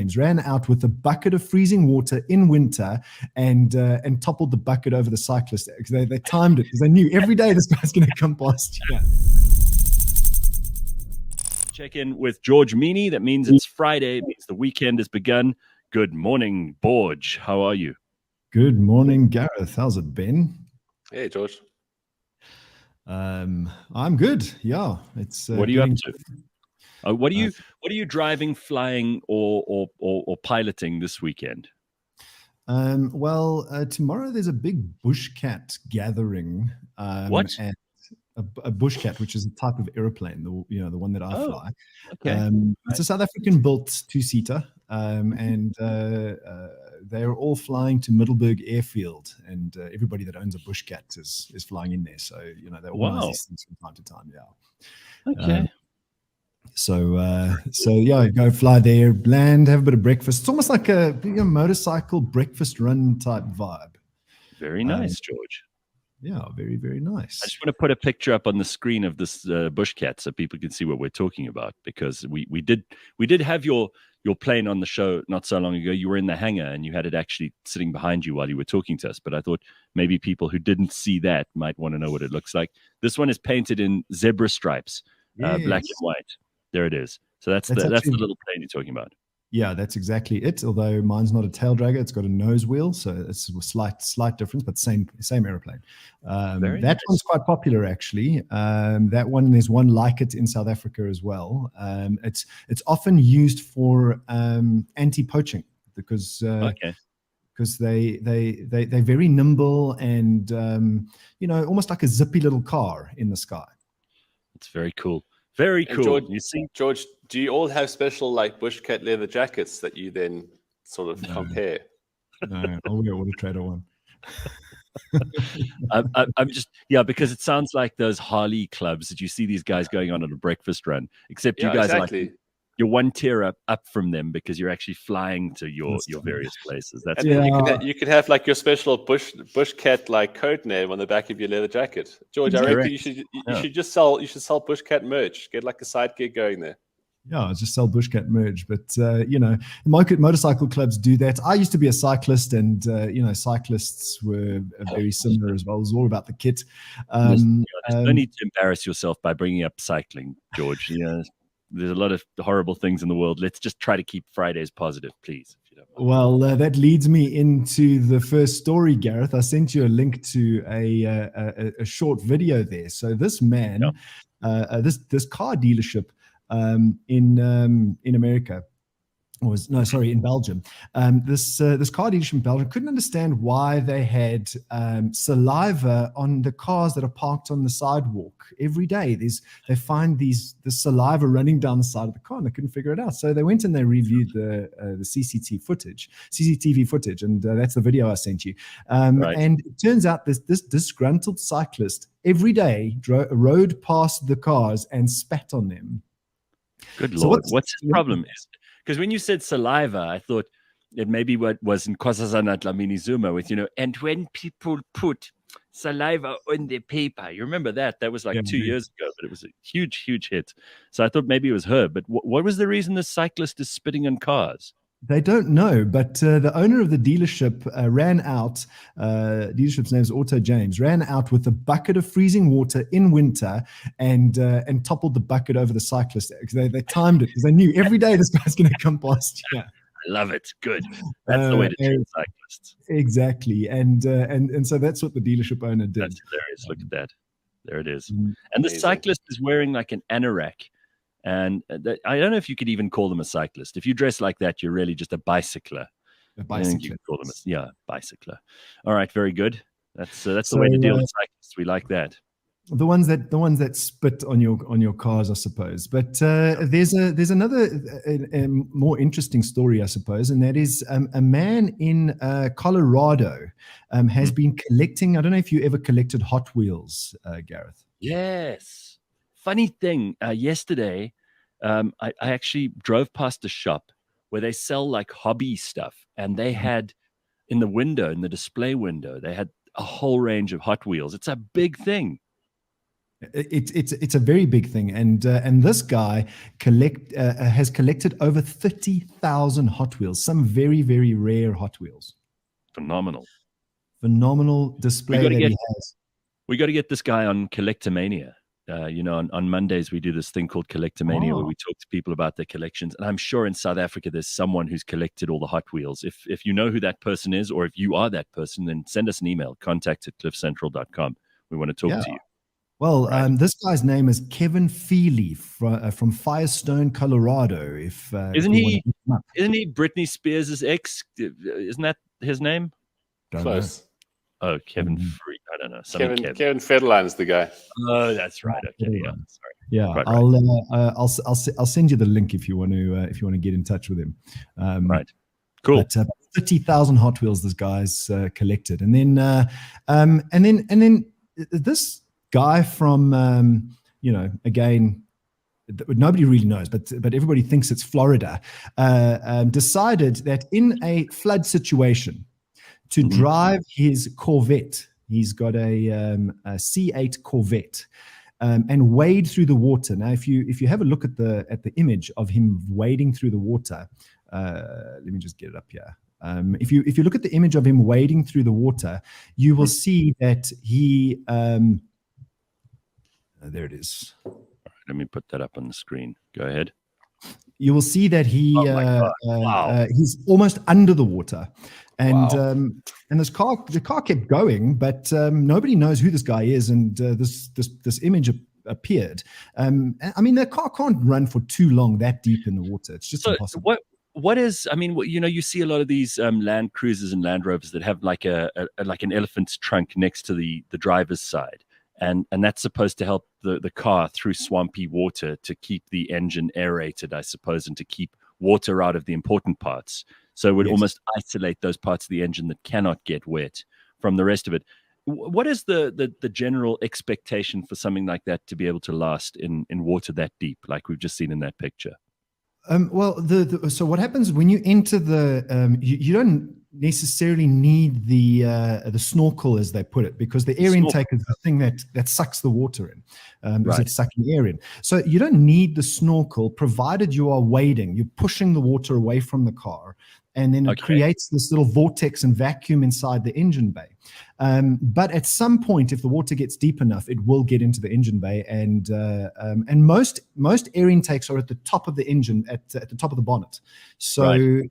James ran out with a bucket of freezing water in winter and toppled the bucket over the cyclist. They timed it because they knew every day this guy's going to come past you. Check in with George Mienie. That means it's Friday. It means the weekend has begun. Good morning, Borge. How are you? Good morning, Gareth. How's it been? Hey, George. I'm good. Yeah, it's. What are you up to? What are you driving, flying, or piloting this weekend? Well, tomorrow there's a big Bushcat gathering. What? At a Bushcat, which is a type of airplane, the one that I fly. Okay. It's a South African built two-seater, and they're all flying to Middelburg Airfield, and everybody that owns a Bushcat is flying in there. So they organize these things from time to time. Yeah. Okay. So yeah, go fly there, land, have a bit of breakfast. It's almost like a motorcycle breakfast run type vibe. Very nice, George. Yeah, very, very nice. I just want to put a picture up on the screen of this Bushcat so people can see what we're talking about, because we did have your plane on the show not so long ago. You were in the hangar and you had it actually sitting behind you while you were talking to us. But I thought maybe people who didn't see that might want to know what it looks like. This one is painted in zebra stripes, black and white. There it is. So that's the little plane you're talking about. Yeah, that's exactly it. Although mine's not a tail dragger, it's got a nose wheel, so it's a slight difference, but same airplane. That one's quite popular actually. That one, there's one like it in South Africa as well. It's often used for anti-poaching because they're very nimble and almost like a zippy little car in the sky. It's very cool. Very cool. George, do you all have special Bushcat leather jackets that you then sort of compare? No, I'll wear AutoTrader one. I'm just because it sounds like those Harley clubs that you see these guys going on a breakfast run, except you guys are you're one tier up from them because you're actually flying to your various places. That's you could have your special Bushcat code name on the back of your leather jacket. George, I reckon you should sell Bushcat merch. Get a side gig going there. Yeah, just sell Bushcat merch. But motorcycle clubs do that. I used to be a cyclist, and cyclists were very similar as well. It was all about the kit. There's no need to embarrass yourself by bringing up cycling, George. There's a lot of horrible things in the world. Let's just try to keep Fridays positive, please. If you don't mind. Well, that leads me into the first story, Gareth. I sent you a link to a short video there. So this man, this car dealership in America, in Belgium. This car dealership in Belgium couldn't understand why they had saliva on the cars that are parked on the sidewalk every day. They find the saliva running down the side of the car, and they couldn't figure it out. So they went and they reviewed the CCTV footage, and that's the video I sent you. And it turns out this disgruntled cyclist every day rode past the cars and spat on them. Good Lord, what's his problem? Because when you said saliva, I thought it maybe what was in Nkosazana Dlamini Zuma with, and when people put saliva on the paper. You remember that? That was 2 years ago, but it was a huge, huge hit. So I thought maybe it was her. But what was the reason the cyclist is spitting on cars? They don't know, but the owner of the dealership ran out. Dealership's name is Auto James. Ran out with a bucket of freezing water in winter and toppled the bucket over the cyclist. They timed it because they knew every day this guy's going to come past. Yeah, I love it. Good. That's the way to treat cyclists. Exactly, and so that's what the dealership owner did. That's hilarious. Look at that. There it is. And the cyclist is wearing an anorak. And I don't know if you could even call them a cyclist. If you dress like that, you're really just a bicycler. A bicycler. You can call them bicycler. All right, very good. That's the way to deal with cyclists. We like that. The ones that spit on your cars, I suppose. But there's another more interesting story, I suppose, and that is a man in Colorado has been collecting. I don't know if you ever collected Hot Wheels, Gareth. Yes. Funny thing, yesterday, I actually drove past a shop where they sell hobby stuff, and they had in the display window, they had a whole range of Hot Wheels. It's a big thing. It's a very big thing, and this guy has collected over 30,000 Hot Wheels, some very, very rare Hot Wheels. Phenomenal display that he has. We got to get this guy on Collectomania. On Mondays we do this thing called Collectomania where we talk to people about their collections. And I'm sure in South Africa there's someone who's collected all the Hot Wheels. If you know who that person is, or if you are that person, then send us an email, contact@cliffcentral.com. We want to talk to you. Well, this guy's name is Kevin Feely from Firestone, Colorado. Isn't he Britney Spears' ex? Isn't that his name? Close. Oh, Kevin Free. I don't know. Kevin Federline's the guy. Oh, that's right. Okay, yeah. Sorry. Yeah, right. I'll send you the link if you want to get in touch with him. Right. Cool. But 30,000 Hot Wheels this guy's collected, and then this guy from again, nobody really knows, but everybody thinks it's Florida. Decided that in a flood situation, to drive his Corvette, he's got a C8 Corvette, and wade through the water. Now, if you have a look at the image of him wading through the water, let me just get it up here. If you look at the image of him wading through the water, you will see that he. There it is. All right, let me put that up on the screen. Go ahead. You will see that he's almost under the water, and the car kept going, but nobody knows who this guy is, and this image appeared. I mean, the car can't run for too long that deep in the water. It's just impossible. What is? I mean, you see a lot of these Land Cruisers and Land Rovers that have like an elephant's trunk next to the driver's side. And that's supposed to help the car through swampy water to keep the engine aerated, I suppose, and to keep water out of the important parts. So it would almost isolate those parts of the engine that cannot get wet from the rest of it. What is the general expectation for something like that to be able to last in water that deep, like we've just seen in that picture? Well, so what happens when you enter you don't necessarily need the snorkel, as they put it, because the air intake is the thing that sucks the water in, because it's sucking air in. So you don't need the snorkel, provided you are wading. You're pushing the water away from the car, and then it creates this little vortex and vacuum inside the engine bay. But at some point, if the water gets deep enough, it will get into the engine bay, and most air intakes are at the top of the engine, at the top of the bonnet. So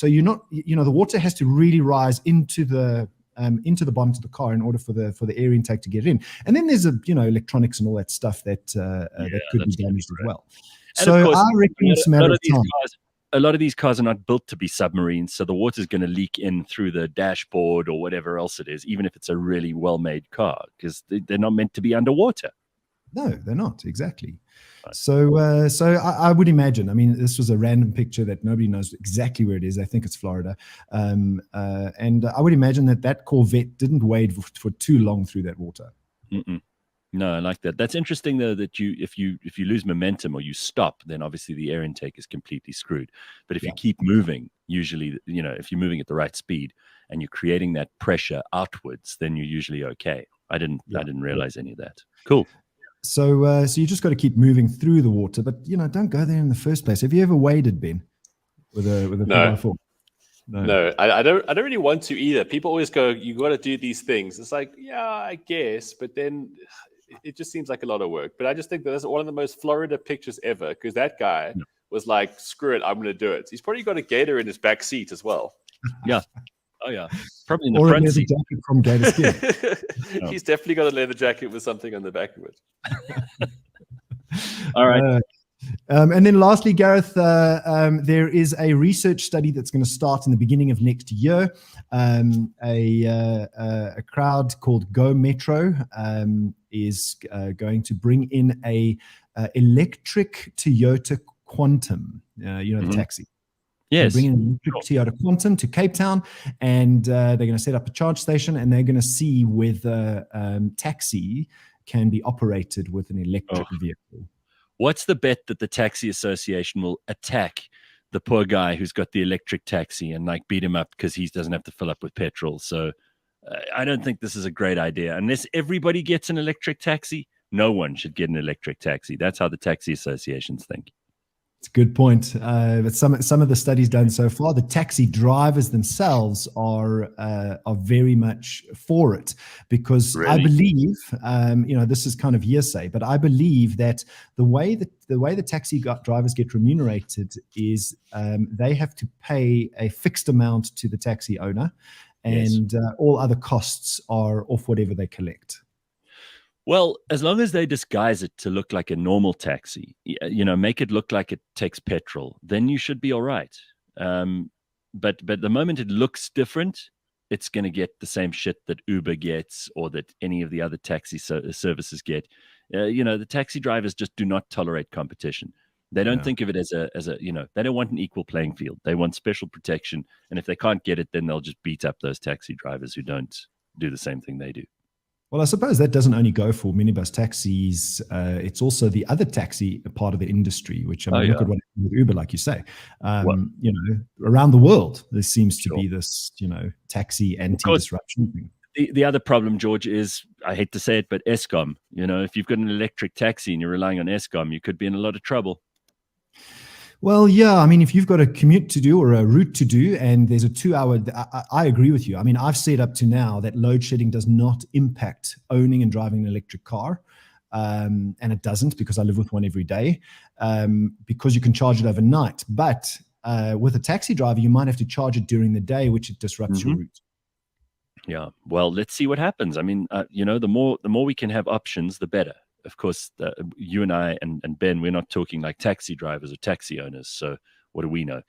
you're not, the water has to really rise into the bonnet of the car in order for the air intake to get in. And then there's electronics and all that stuff that could be damaged as well. And so I reckon it's a matter of time. A lot of these cars are not built to be submarines, so the water is going to leak in through the dashboard or whatever else it is, even if it's a really well-made car, because they're not meant to be underwater. No, they're not, exactly. Right. So I would imagine, I mean, this was a random picture that nobody knows exactly where it is. I think it's Florida. And I would imagine that Corvette didn't wade for too long through that water. No, I like that. That's interesting, though, that if you lose momentum or you stop, then obviously the air intake is completely screwed. But if you keep moving, usually, if you're moving at the right speed and you're creating that pressure outwards, then you're usually okay. I didn't realize any of that. Cool. So you just got to keep moving through the water, but don't go there in the first place. Have you ever waded, Ben, with a 4x4? No, I don't really want to either. People always go, you got to do these things. It's like, yeah, I guess, but then it just seems like a lot of work. But I just think that that's one of the most Florida pictures ever, because that guy was like, screw it, I'm going to do it. He's probably got a gator in his back seat as well. Yeah. Oh, yeah. Probably in the front seat. Jacket from Gator Skin. He's definitely got a leather jacket with something on the back of it. All right. And then lastly, Gareth, there is a research study that's going to start in the beginning of next year. A crowd called Go Metro is going to bring in a electric Toyota Quantum, the taxi. Yes. Bring an electric Toyota Quantum to Cape Town, and they're going to set up a charge station, and they're going to see whether taxi can be operated with an electric vehicle. What's the bet that the taxi association will attack the poor guy who's got the electric taxi and beat him up because he doesn't have to fill up with petrol? So I don't think this is a great idea. Unless everybody gets an electric taxi, no one should get an electric taxi. That's how the taxi associations think. It's a good point. But some of the studies done so far, the taxi drivers themselves are very much for it, because Really? I believe, this is kind of hearsay, but I believe that the way the taxi drivers get remunerated is they have to pay a fixed amount to the taxi owner, and all other costs are off whatever they collect. Well, as long as they disguise it to look like a normal taxi, make it look like it takes petrol, then you should be all right. But the moment it looks different, it's going to get the same shit that Uber gets or that any of the other taxi services get. The taxi drivers just do not tolerate competition. They don't think of it as a they don't want an equal playing field. They want special protection. And if they can't get it, then they'll just beat up those taxi drivers who don't do the same thing they do. Well, I suppose that doesn't only go for minibus taxis. It's also the other taxi part of the industry, which look at what happened with Uber, like you say. Around the world, there seems to be this, taxi anti-disruption thing. The other problem, George, is, I hate to say it, but Eskom. If you've got an electric taxi and you're relying on Eskom, you could be in a lot of trouble. Well, yeah. I mean, if you've got a commute to do or a route to do, and there's a 2-hour, I agree with you. I mean, I've said up to now that load shedding does not impact owning and driving an electric car. And it doesn't, because I live with one every day, because you can charge it overnight. But with a taxi driver, you might have to charge it during the day, which it disrupts your route. Yeah. Well, let's see what happens. I mean, the more we can have options, the better. Of course, you and I and Ben, we're not talking like taxi drivers or taxi owners. So what do we know?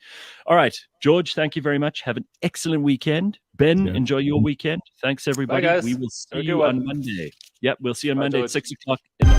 All right, George, thank you very much. Have an excellent weekend. Ben, enjoy your weekend. Thanks, everybody. Bye, guys. We will see you on Monday. Yep, we'll see you on Monday at 6 o'clock in the